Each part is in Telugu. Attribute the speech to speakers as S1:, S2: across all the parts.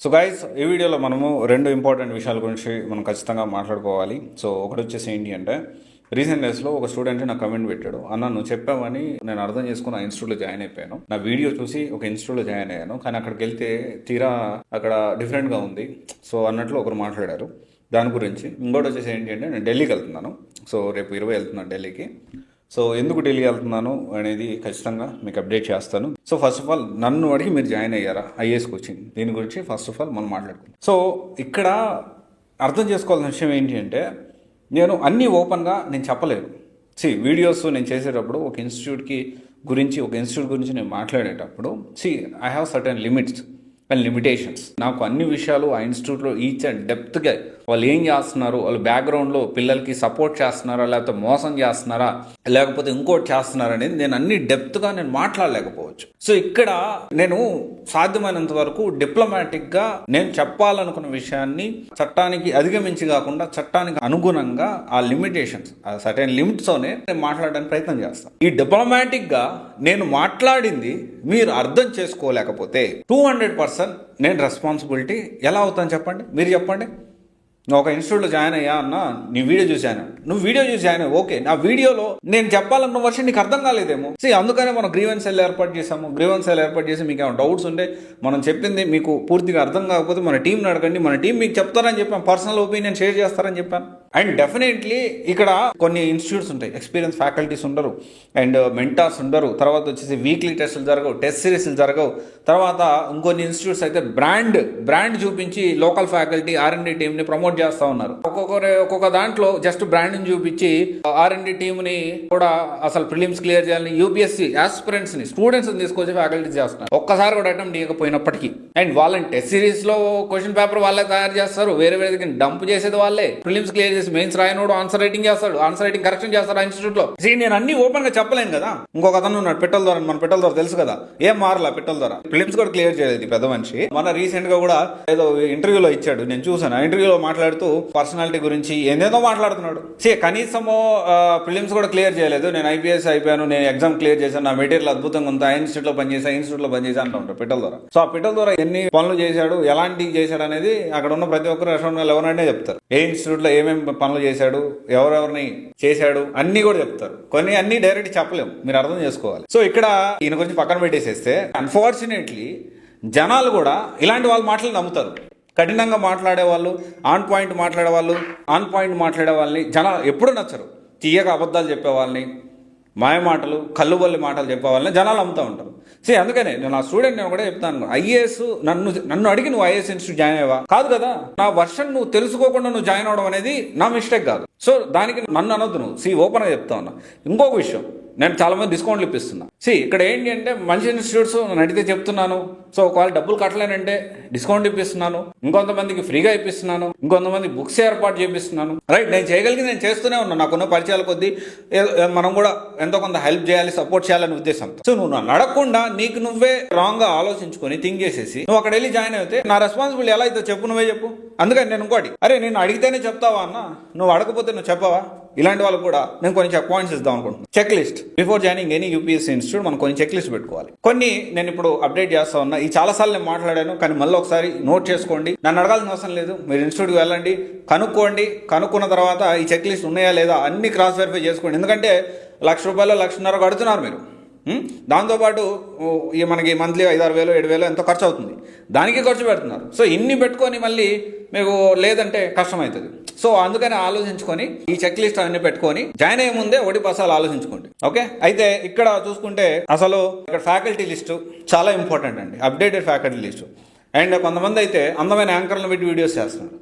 S1: సో గైస్, ఈ వీడియోలో మనము రెండు ఇంపార్టెంట్ విషయాల గురించి మనం ఖచ్చితంగా మాట్లాడుకోవాలి. సో ఒకటి వచ్చేసి ఏంటి అంటే, రీసెంట్ డేస్లో ఒక స్టూడెంట్ నాకు కమెంట్ పెట్టాడు, అన్న నువ్వు చెప్పావని నేను అర్థం చేసుకుని ఆ ఇన్స్టిట్యూట్లో జాయిన్ అయిపోయాను. నా వీడియో చూసి ఒక ఇన్స్టిట్యూట్లో జాయిన్ అయ్యాను, కానీ అక్కడికి వెళ్తే తీరా అక్కడ డిఫరెంట్గా ఉంది. సో అన్నట్లు ఒకరు మాట్లాడారు దాని గురించి. ఇంకోటి వచ్చేసి ఏంటి అంటే, నేను ఢిల్లీకి వెళ్తున్నాను. సో రేపు 20 వెళ్తున్నాను ఢిల్లీకి. సో ఎందుకు ఢిల్లీ వెళ్తున్నాను అనేది ఖచ్చితంగా మీకు అప్డేట్ చేస్తాను. సో ఫస్ట్ ఆఫ్ ఆల్ నన్ను అడిగి మీరు జాయిన్ అయ్యారా ఐఏఎస్ కోచింగ్, దీని గురించి ఫస్ట్ ఆఫ్ ఆల్ మనం మాట్లాడుకుందాం. సో ఇక్కడ అర్థం చేసుకోవాల్సిన విషయం ఏంటి అంటే, నేను అన్నీ ఓపెన్గా నేను చెప్పలేను. వీడియోస్ నేను చేసేటప్పుడు ఒక ఇన్స్టిట్యూట్ గురించి నేను మాట్లాడేటప్పుడు I have certain limits and limitations. నాకు అన్ని విషయాలు ఆ ఇన్స్టిట్యూట్లో ఈచ్ అండ్ డెప్త్గా వాళ్ళు ఏం చేస్తున్నారు, వాళ్ళు బ్యాక్గ్రౌండ్లో పిల్లలకి సపోర్ట్ చేస్తున్నారా, లేకపోతే మోసం చేస్తున్నారా, లేకపోతే ఇంకోటి చేస్తున్నారా అనేది నేను అన్ని డెప్త్గా నేను మాట్లాడలేకపోవచ్చు. సో ఇక్కడ నేను సాధ్యమైనంత వరకు డిప్లొమాటిక్గా నేను చెప్పాలనుకున్న విషయాన్ని చట్టానికి అధిగమించి కాకుండా చట్టానికి అనుగుణంగా ఆ లిమిటేషన్స్, ఆ సర్టెన్ లిమిట్స్తోనే నేను మాట్లాడడానికి ప్రయత్నం చేస్తాను. ఈ డిప్లొమాటిక్గా నేను మాట్లాడింది మీరు అర్థం చేసుకోలేకపోతే 200% నేను రెస్పాన్సిబిలిటీ ఎలా అవుతాను చెప్పండి, మీరు చెప్పండి. నువ్వు ఒక ఇన్స్టిట్యూట్లో జాయిన్ అయ్యా అన్న, నీ వీడియో చూసి జాయిన్ అయ్యాను, నువ్వు వీడియో చూసి జాయిన్ అయ్యి ఓకే, నా వీడియోలో నేను చెప్పాలన్న వర్షం నీకు అర్థం కాలేదేమో. అందుకనే మనం గ్రీవెన్స్ సెల్ ఏర్పాటు చేసాము. గ్రీవెన్స్ సెల్ ఏర్పాటు చేసి మీకు ఏమైనా డౌట్స్ ఉంటే, మనం చెప్పింది మీకు పూర్తిగా అర్థం కాకపోతే మన టీంని అడగండి, మన టీం మీకు చెప్తారని చెప్పాను, పర్సనల్ ఒపీనియన్ షేర్ చేస్తారని చెప్పాను. అండ్ డెఫినెట్లీ ఇక్కడ కొన్ని ఇన్స్టిట్యూట్స్ ఉంటాయి, ఎక్స్పీరియన్స్ ఫ్యాకల్టీస్ ఉండరు, అండ్ మెంటార్స్ ఉండరు, తర్వాత వచ్చేసి వీక్లీ టెస్టులు జరగవు, టెస్ట్ సిరీస్లు జరగవు. తర్వాత ఇంకొన్ని ఇన్స్టిట్యూట్స్ అయితే బ్రాండ్ చూపించి లోకల్ ఫ్యాకల్టీ R&D టీంని ప్రమోట్ చేస్తూ ఉన్నారు. ఒక్కొక్క దాంట్లో జస్ట్ బ్రాండ్ని చూపించి R&D టీంని కూడా అసలు ప్రిలిమ్స్ క్లియర్ చేయాలని UPSC ఆస్పిరెంట్స్ ని, స్టూడెంట్స్ తీసుకొచ్చి ఫ్యాకల్టీ చేస్తున్నారు. ఒక్కసారి కూడా అటెంప్ట్ చేయకపోయినప్పటికీ. అండ్ వాళ్ళని టెస్ట్ సిరీస్ లో క్వశ్చన్ పేపర్ వాళ్ళే తయారు చేస్తారు, వేరే డంప్ చేసేది వాళ్ళే. ప్రిలిమ్స్ క్లియర్ చేసి మెయిన్స్ రాయనోడు ఆన్సర్ రైటింగ్ చేస్తాడు, ఆన్సర్ రైటింగ్ కరెక్షన్ చేస్తాడు ఆ ఇన్స్టిట్యూట్ లో. నేను అన్ని ఓపెన్ గా చెప్పలేను కదా. ఇంకొక అతను ఉన్నాడు పిట్టల ద్వారా, మన పిట్టల ద్వారా తెలుసు కదా, ఏం మారలా పిట్టల ద్వారా. ప్రిలిమ్స్ కూడా క్లియర్ చేయలేదు పెద్ద మనిషి. మన రీసెంట్ గా కూడా ఏదో ఇంటర్వ్యూలో ఇచ్చాడు, నేను చూసాను. ఆ ఇంటర్వ్యూలో మాట్లాడుతూ పర్సనాలిటీ గురించి ఏదేదో మాట్లాడుతున్నాడు. కనీసము ప్రిలిమ్స్ కూడా క్లియర్ చేయలేదు, నేను IPS అయిపోయాను, నేను ఎగ్జామ్ క్లియర్ చేశాను, నా మెటీరియల్ అద్భుతంగా ఉంది, ఆ ఇన్స్టిట్యూట్ లో పనిచేసా అంటూ ఉంటాడు పిట్టల ద్వారా. సో ఆ పిట్టల ద్వారా ఎన్ని పనులు చేశాడు, ఎలాంటివి చేశాడు అనేది అక్కడ ఉన్న ప్రతి ఒక్కరు ఎవరైనా చెప్తారు. ఏ ఇన్స్టిట్యూట్ లో ఏమేమి పనులు చేశాడు, ఎవరెవరిని చేశాడు అన్ని కూడా చెప్తారు. కొన్ని అన్ని డైరెక్ట్ చెప్పలేము, మీరు అర్థం చేసుకోవాలి. సో ఇక్కడ ఈయన గురించి పక్కన పెట్టేసేస్తే అన్ఫార్చునేట్లీ జనాలు కూడా ఇలాంటి వాళ్ళ మాటలు నమ్ముతారు. కఠినంగా మాట్లాడేవాళ్ళు, ఆన్ పాయింట్ మాట్లాడే వాళ్ళని జనాలు ఎప్పుడు నచ్చరు. తీయగా అబద్ధాలు చెప్పేవాళ్ళని, మాయ మాటలు, కల్లుబల్లి మాటలు చెప్పేవాళ్ళని జనాలు నమ్ముతూ ఉంటారు. అందుకనే నేను నా స్టూడెంట్ నేను కూడా చెప్తాను, ఐఏఎస్ నన్ను అడిగి నువ్వు IAS ఇన్స్టిట్యూట్ జాయిన్ అయ్యవా? కాదు కదా. నా వర్షన్ నువ్వు తెలుసుకోకుండా నువ్వు జాయిన్ అవడం అనేది నా మిస్టేక్ కాదు. సో దానికి నన్ను అనొద్దు నువ్వు. ఓపెన్గా చెప్తా ఉన్నా. ఇంకొక విషయం, నేను చాలా మంది డిస్కౌంట్లు ఇప్పిస్తున్నా. ఇక్కడ ఏంటి అంటే, మంచి ఇన్స్టిట్యూట్స్ నన్ను అడిగితే చెప్తున్నాను. సో ఒకవేళ డబ్బులు కట్టలేనంటే డిస్కౌంట్ ఇప్పిస్తున్నాను, ఇంకొంతమందికి ఫ్రీగా ఇప్పిస్తున్నాను, ఇంకొంతమంది బుక్స్ ఏర్పాటు చేపిస్తున్నాను. రైట్, నేను చేయగలిగింది నేను చేస్తూనే ఉన్నాను. నాకున్న పరిచయాల కొద్దీ మనం కూడా ఎంతో కొంత హెల్ప్ చేయాలి, సపోర్ట్ చేయాలని ఉద్దేశంతో. సో నువ్వు నన్ను అడగకుండా నీకు నువ్వే రాంగ్ గా ఆలోచించుకొని థింక్ చేసేసి నువ్వు అక్కడ వెళ్ళి జాయిన్ అయితే నా రెస్పాన్సిబిలిటీ ఎలా అయితే చెప్పు, నువ్వే చెప్పు. అందుకని నేను ఇంకోటి, నేను అడిగితేనే చెప్తావా అన్న, నువ్వు అడగపోతే నువ్వు చెప్పవా? ఇలాంటి వాళ్ళకు కూడా నేను కొన్ని చెక్ పాయింట్స్ ఇద్దాం అనుకుంటున్నాను. Check list before joining any UPSC institute మనం కొన్ని చెక్ లిస్ట్ పెట్టుకోవాలి. కొన్ని నేను ఇప్పుడు అప్డేట్ చేస్తా ఉన్నా. ఈ చాలాసార్లు నేను మాట్లాడాను, కానీ మళ్ళీ ఒకసారి నోట్ చేసుకోండి. నన్ను అడగాల్సిన అవసరం లేదు, మీరు ఇన్స్టిట్యూట్కి వెళ్ళండి, కనుక్కోండి. కనుక్కున్న తర్వాత ఈ చెక్ లిస్ట్ ఉన్నాయా లేదా అన్ని క్రాస్ వెరిఫై చేసుకోండి. ఎందుకంటే ₹1,00,000 ₹1,50,000 కడుతున్నారు మీరు. దాంతోపాటు మనకి మంత్లీ 5,000 7,000 ఎంతో ఖర్చు అవుతుంది, దానికి ఖర్చు పెడుతున్నారు. సో ఇన్ని పెట్టుకొని మళ్ళీ మీకు లేదంటే కష్టమవుతుంది. సో అందుకని ఆలోచించుకొని ఈ చెక్ లిస్ట్ అన్ని పెట్టుకొని జాయిన్ అయ్యే ముందే 1 ఆలోచించుకోండి. ఓకే, అయితే ఇక్కడ చూసుకుంటే అసలు ఇక్కడ ఫ్యాకల్టీ లిస్టు చాలా ఇంపార్టెంట్ అండి, అప్డేటెడ్ ఫ్యాకల్టీ లిస్టు. అండ్ కొంతమంది అయితే అందమైన యాంకర్లను పెట్టి వీడియోస్ చేస్తున్నారు.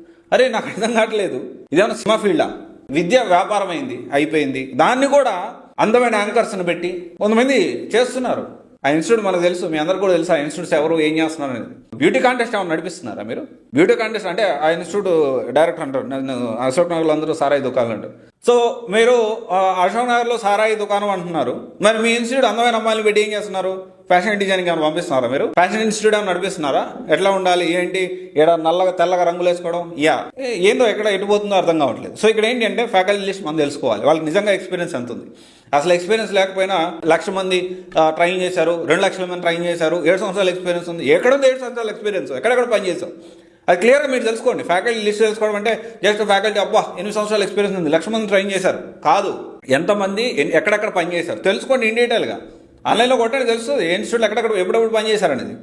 S1: నాకు అర్థం కావట్లేదు, ఇదేమన్నా సినిమా ఫీల్డా? విద్య వ్యాపారం అయిపోయింది, దాన్ని కూడా అందమైన యాంకర్స్ని పెట్టి కొంతమంది చేస్తున్నారు. ఆ ఇన్స్టిట్యూట్ మనకు తెలుసు, మీ అందరు కూడా తెలుసు ఆ ఇన్స్టిట్యూట్స్ ఎవరు ఏం చేస్తున్నారు అనేది. బ్యూటీ కాంటెస్ట్ ఏమైనా నడిపిస్తున్నారా మీరు? బ్యూటీ కాంటెస్ట్ అంటే ఆ ఇన్స్టిట్యూట్ డైరెక్టర్ అంటారు, అశోక్ నగర్లో అందరూ సారాయి దుకాణాలు అంటారు. సో మీరు అశోక్ నగర్లో సారాయి దుకాణం అంటున్నారు, మరి మీ ఇన్స్టిట్యూట్ అందమైన అమ్మాయిలు పెట్టి ఏం చేస్తున్నారు? ఫ్యాషన్ డిజైనింగ్ ఏమైనా పంపిస్తున్నారా మీరు? ఫ్యాషన్ ఇన్స్టిట్యూట్ ఏమైనా నడిపిస్తున్నారా? ఎట్లా ఉండాలి ఏంటి, ఇక్కడ నల్లగా తెల్లగా రంగులు వేసుకోవడం, ఏందో ఎక్కడ ఎటుపోతుందో అర్థం కావట్లేదు. సో ఇక్కడ ఏంటి అంటే ఫ్యాకల్టీ లిస్ట్ మనం తెలుసుకోవాలి, వాళ్ళకి నిజంగా ఎక్స్పీరియన్స్ ఎంత ఉంది. అసలు ఎక్స్పీరియన్స్ లేకపోయినా 1,00,000 మంది ట్రైన్ చేశారు, 2,00,000 మంది ట్రైన్ చేశారు, 7 సంవత్సరాల ఎక్స్పీరియన్స్ ఉంది. ఎక్కడుంది 7 సంవత్సరాల ఎక్స్పీరియన్స్? ఎక్కడెక్కడ పని చేసాం? అది క్లియర్గా మీరు తెలుసుకోండి. ఫ్యాకల్టీ లిస్ట్ తెలుసుకోవడం అంటే జస్ట్ ఫ్యాకల్టీ 8 సంవత్సరాల ఎక్స్పీరియన్స్ ఉంది, 1,00,000 మంది ట్రైన్ చేశారు కాదు. ఎంతమంది ఎక్కడెక్కడ పని చేశారు తెలుసుకోండి ఇన్ డీటెయిల్గా. ఆన్లైన్లో కొట్టండి, తెలుస్తుంది ఏ ఇన్స్టిట్యూట్లో ఎక్కడెక్కడ ఎప్పుడెప్పుడు పని చేశారనేది.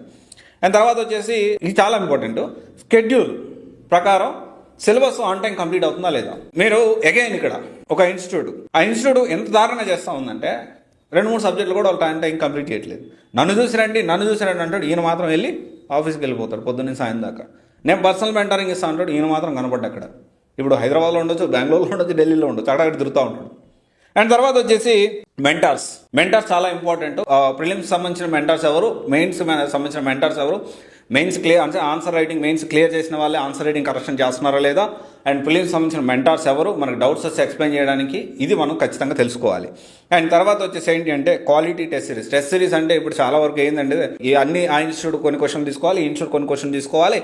S1: అండ్ తర్వాత వచ్చేసి ఇది చాలా ఇంపార్టెంట్, షెడ్యూల్ ప్రకారం సిలబస్ ఆన్ టైం కంప్లీట్ అవుతుందా లేదా. మీరు అగైన్ ఇక్కడ ఒక ఇన్స్టిట్యూట్, ఆ ఇన్స్టిట్యూట్ ఎంత దారుణంగా చేస్తూ ఉందంటే 2-3 సబ్జెక్టులు కూడా వాళ్ళు టైం కంప్లీట్ చేయట్లేదు. నన్ను చూసి రండి అంటాడు, ఈయన మాత్రం వెళ్ళి ఆఫీస్కి వెళ్ళిపోతాడు పొద్దున్న సాయం దాకా. నేను పర్సనల్ మెంటరింగ్ ఇస్తాను అంటాడు, ఈయన మాత్రం కనపడ్డా అక్కడ. ఇప్పుడు హైదరాబాద్లో ఉండొచ్చు, బెంగళూరులో ఉండొచ్చు, ఢిల్లీలో ఉండొచ్చు, అక్కడ తిరుగుతూ ఉంటాడు. అండ్ తర్వాత వచ్చేసి మెంటార్స్ చాలా ఇంపార్టెంట్. ప్రిలిమ్స్ సంబంధించిన మెంటార్స్ ఎవరు, మెయిన్స్ సంబంధించిన మెంటార్స్ ఎవరు, మెయిన్స్ క్లియర్ అంటే ఆన్సర్ రైటింగ్ మెయిన్స్ క్లియర్ చేసిన వాళ్ళే ఆన్సర్ రైటింగ్ కరెక్షన్ చేస్తున్నారా లేదా, అండ్ ప్రిలిమ్స్ సంబంధించిన మెంటార్స్ ఎవరు, మనకు డౌట్స్ వస్తే ఎక్స్ప్లెయిన్ చేయడానికి, ఇది మనం ఖచ్చితంగా తెలుసుకోవాలి. అండ్ తర్వాత వచ్చేసి ఏంటి అంటే క్వాలిటీ టెస్ట్ సిరీస్ అంటే ఇప్పుడు చాలా వరకు ఏంటంటే ఆ ఇన్స్టిట్యూట్ కొన్ని క్వశ్చన్ తీసుకోవాలి, ఈ ఇన్స్టిట్యూట్ కొన్ని క్వశ్చన్ తీసుకోవాలి,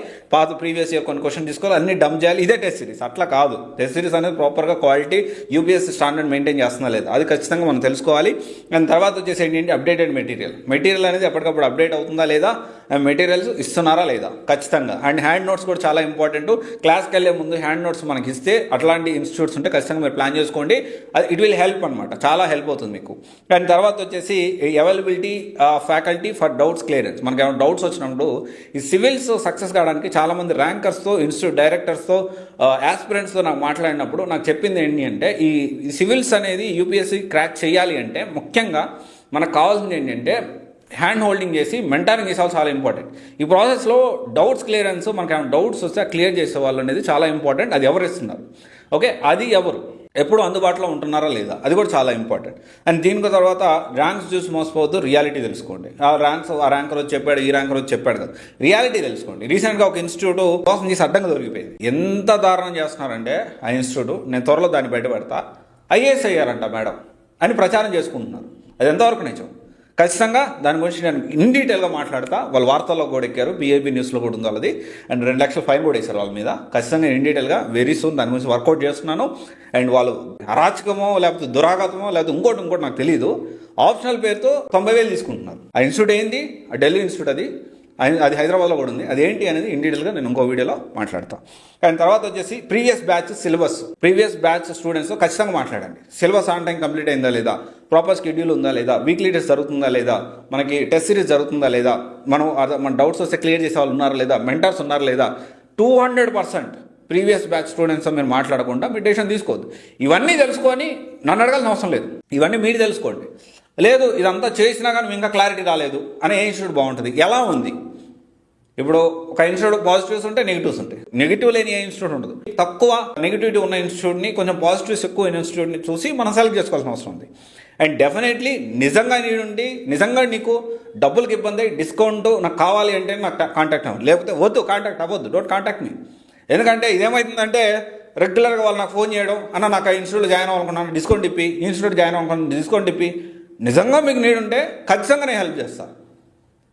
S1: ప్రీవియస్ ఇయర్ కొన్ని క్వశ్చన్ తీసుకోవాలి, అన్ని డంప్ చేయాలి, ఇదే టెస్ట్ సిరీస్. అట్లా కాదు. టెస్ట్ సిరీస్ అనేది ప్రాపర్గా క్వాలిటీ యూపీఎస్సీ స్టాండర్డ్ మెయింటైన్ చేస్తున్నా లేదా అది ఖచ్చితంగా మనం తెలుసుకోవాలి. అండ్ తర్వాత వచ్చేసి ఏంటంటే అప్డేటెడ్ మెటీరియల్ అనేది ఎప్పటికప్పుడు అప్డేట్ అవుతుందా లేదా, మెటీరియల్స్ ఇస్తున్నారా లేదా ఖచ్చితంగా. అండ్ హ్యాండ్ నోట్స్ కూడా చాలా ఇంపార్టెంట్. క్లాస్కి వెళ్ళే ముందు హ్యాండ్ నోట్స్ మనకి ఇస్తే అట్లాంటి ఇన్స్టిట్యూట్స్ ఉంటే ఖచ్చితంగా మీరు ప్లాన్ చేసుకోండి. అది ఇట్ విల్ హెల్ప్ అనమాట, చాలా హెల్ప్ అవుతుంది మీకు. అండ్ తర్వాత వచ్చేసి availability faculty for doubts clearance. మనకి ఏమైనా డౌట్స్ వచ్చినప్పుడు ఈ సివిల్స్ సక్సెస్ కావడానికి చాలామంది ర్యాంకర్స్తో, ఇన్స్టిట్యూట్ డైరెక్టర్స్తో, ఆస్పిరెంట్స్తో నాకు మాట్లాడినప్పుడు నాకు చెప్పింది ఏంటి అంటే ఈ సివిల్స్ అనేది యూపీఎస్సీ క్రాక్ చేయాలి అంటే ముఖ్యంగా మనకు కావాల్సింది ఏంటంటే హ్యాండ్ హోల్డింగ్ చేసి మెంటారింగ్ చేసేవాళ్ళు చాలా ఇంపార్టెంట్. ఈ ప్రాసెస్లో డౌట్స్ క్లియరెన్స్, మనకి ఏమైనా డౌట్స్ వస్తే క్లియర్ చేసే వాళ్ళు అనేది చాలా ఇంపార్టెంట్. అది ఎవరు ఇస్తున్నారు, ఓకే, అది ఎవరు ఎప్పుడు అందుబాటులో ఉంటున్నారా లేదా, అది కూడా చాలా ఇంపార్టెంట్. అండ్ దీనికి తర్వాత ర్యాంక్స్ చూసి మోసపోవద్దు, రియాలిటీ తెలుసుకోండి. ఆ ర్యాంకర్ వచ్చి చెప్పాడు, ఈ ర్యాంకర్ వచ్చి చెప్పాడు కదా, రియాలిటీ తెలుసుకోండి. రీసెంట్గా ఒక ఇన్స్టిట్యూట్ కోసం చేసి అడ్డంగా దొరికిపోయింది. ఎంత దారుణం చేస్తున్నారంటే ఆ ఇన్స్టిట్యూట్, నేను త్వరలో దాన్ని బయటపెడతా, ఐఏఎస్ అయ్యారంట మేడం అని ప్రచారం చేసుకుంటున్నారు. అది ఎంతవరకు నిజం? ఖచ్చితంగా దాని గురించి నేను ఇన్ డీటెయిల్గా మాట్లాడతా. వాళ్ళు వార్తల్లో కూడా ఎక్కారు, బీఏబీ న్యూస్లో కూడా ఉంది వాళ్ళది. అండ్ 2 లక్షల ఫైన్ కూడా వేశారు వాళ్ళ మీద. ఖచ్చితంగా ఇన్ డీటెయిల్గా వెరీ సూన్ దాని గురించి వర్కౌట్ చేస్తున్నాను. అండ్ వాళ్ళు అరాచకమో లేకపోతే దురాఘాతమో లేకపోతే ఇంకోటి నాకు తెలియదు, ఆప్షనల్ పేరుతో 90,000 తీసుకుంటున్నారు. ఆ ఇన్స్టిట్యూట్ ఏంది, ఆ ఢిల్లీ ఇన్స్టిట్యూట్ అది హైదరాబాద్లో కూడా ఉంది. అది ఏంటి అనేది ఇన్ డీటెయిల్గా నేను ఇంకో వీడియోలో మాట్లాడతాను. అండ్ తర్వాత వచ్చేసి ప్రీవియస్ బ్యాచ్ స్టూడెంట్స్తో ఖచ్చితంగా మాట్లాడండి. సిలబస్ ఆన్ టైం కంప్లీట్ అయిందా లేదా, ప్రాపర్ షెడ్యూల్ ఉందా లేదా, వీక్లీ టెస్ట్ జరుగుతుందా లేదా, మనకి టెస్ట్ సిరీస్ జరుగుతుందా లేదా, మన డౌట్స్ వస్తే క్లియర్ చేసే వాళ్ళు ఉన్నారా లేదా, మెంటర్స్ ఉన్నారా లేదా. 200% ప్రీవియస్ బ్యాచ్ స్టూడెంట్స్తో మీరు మాట్లాడకుండా మీరు డెసిషన్ తీసుకోవద్దు. ఇవన్నీ తెలుసుకొని నన్ను అడగాల్సిన అవసరం లేదు, ఇవన్నీ మీరు తెలుసుకోండి. లేదు ఇదంతా చేసినా కానీ ఇంకా క్లారిటీ రాలేదు అనే ఏ ఇన్స్టిట్యూట్ బాగుంటుంది, ఎలా ఉంది. ఇప్పుడు ఒక ఇన్స్టిట్యూట్ పాజిటివ్స్ ఉంటాయి, నెగిటివ్స్ ఉంటాయి. నెగిటివ్ లేని ఏ ఇన్స్టిట్యూట్ ఉంటుంది. తక్కువ నెగిటివిటీ ఉన్న ఇన్స్టిట్యూట్ని, కొంచెం పాజిటివ్స్ ఎక్కువ ఇన్స్టిట్యూట్ని చూసి మనం సెలెక్ట్ చేసుకోవాల్సిన అవసరం ఉంది. అండ్ డెఫినెట్లీ నిజంగా నీకు డబ్బులకి ఇబ్బంది, డిస్కౌంట్ నాకు కావాలి అంటే నాకు కాంటాక్ట్ అవ్వండి, లేకపోతే కాంటాక్ట్ అవ్వద్దు, డోంట్ కాంటాక్ట్ మీ. ఎందుకంటే ఇదేమవుతుందంటే రెగ్యులర్గా వాళ్ళు నాకు ఫోన్ చేయడం, అన్న నాకు ఆ ఇన్స్టిట్యూట్లో జాయిన్ అవ్వాలనుకున్నాను డిస్కౌంట్ ఇప్పి, ఇన్స్టిట్యూట్ జాయిన్ అవ్వాలనుకున్నాను డిస్కౌంట్ ఇప్పి. నిజంగా మీకు నీడ్ ఉంటే ఖచ్చితంగా నేను హెల్ప్ చేస్తాను.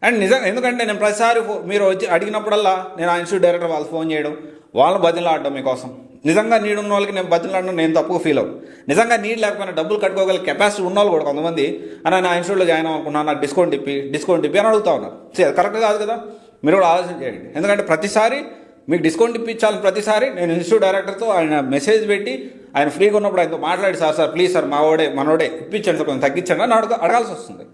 S1: అండ్ ఎందుకంటే నేను ప్రతిసారి మీరు వచ్చి అడిగినప్పుడల్లా నేను ఆ ఇన్స్టిట్యూట్ డైరెక్టర్ వాళ్ళు ఫోన్ చేయడం, వాళ్ళని బతిలాడడం మీకోసం. నిజంగా నీడ్ ఉన్న వాళ్ళకి నేను బతిలాడడం నేను తప్పుగా ఫీల్ అవ్వను. నిజంగా నీడ్ లేకపోయినా డబ్బులు కట్టుకోగల కెపాసిటీ ఉన్న వాళ్ళు కూడా కొంతమంది అన్న నా ఇన్స్టిట్యూట్లో జాయిన్ అవ్వనుకున్నాను, నాకు డిస్కౌంట్ ఇప్పి అని అడుగుతా ఉన్నారు. అది కరెక్ట్ కాదు కదా, మీరు కూడా ఆలోచన చేయండి. ఎందుకంటే ప్రతిసారి మీకు డిస్కౌంట్ ఇప్పించాలని ప్రతిసారి నేను ఇన్స్టిట్యూట్ డైరెక్టర్తో ఆయన మెసేజ్ పెట్టి ఆయన ఫ్రీగా ఉన్నప్పుడు ఆయనతో మాట్లాడి సార్ ప్లీజ్ సార్ మనోడే ఇప్పించండి సార్, కొంచెం తగ్గించండి అని అడగాల్సి వస్తుంది.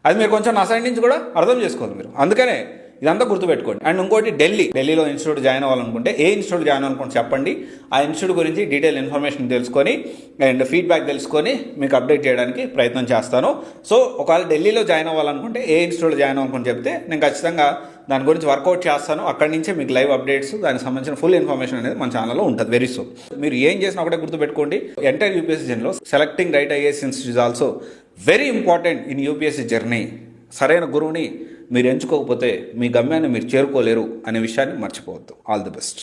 S1: అది మీరు కొంచెం నా సైడ్ నుంచి కూడా అర్థం చేసుకోవాలి మీరు. అందుకనే ఇదంతా గుర్తుపెట్టుకోండి. అండ్ ఇంకోటి ఢిల్లీలో ఇన్స్టిట్యూట్ జాయిన్ అవ్వాలనుకుంటే ఏ ఇన్స్టిట్యూట్ జాయిన్ అవ్వాలనుకుంటే చెప్పండి. ఆ ఇన్స్టిట్యూట్ గురించి డీటెయిల్ ఇన్ఫర్మేషన్ తెలుసుకొని అండ్ ఫీడ్బ్యాక్ తెలుసుకొని మీకు అప్డేట్ చేయడానికి ప్రయత్నం చేస్తాను. సో ఒకవేళ ఢిల్లీలో జాయిన్ అవ్వాలనుకుంటే ఏ ఇన్స్టిట్యూట్ జాయిన్ అవ్వాలనుకుంటే చెప్తే నేను ఖచ్చితంగా దాని గురించి వర్కౌట్ చేస్తాను. అక్కడి నుంచే మీకు లైవ్ అప్డేట్స్, దానికి సంబంధించిన ఫుల్ ఇన్ఫర్మేషన్ అనేది మన ఛానల్లో ఉంటుంది వెరీ సూన్. మీరు ఏం చేసినా ఒకటే గుర్తుపెట్టుకోండి, ఎంటైర్ యూపీఎస్సీ జర్నీలో selecting right IAS institute is also very important in UPSC journey. సరైన గురువుని మీరు ఎంచుకోకపోతే మీ గమ్యాన్ని మీరు చేరుకోలేరు అనే విషయాన్ని మర్చిపోవద్దు. All the best.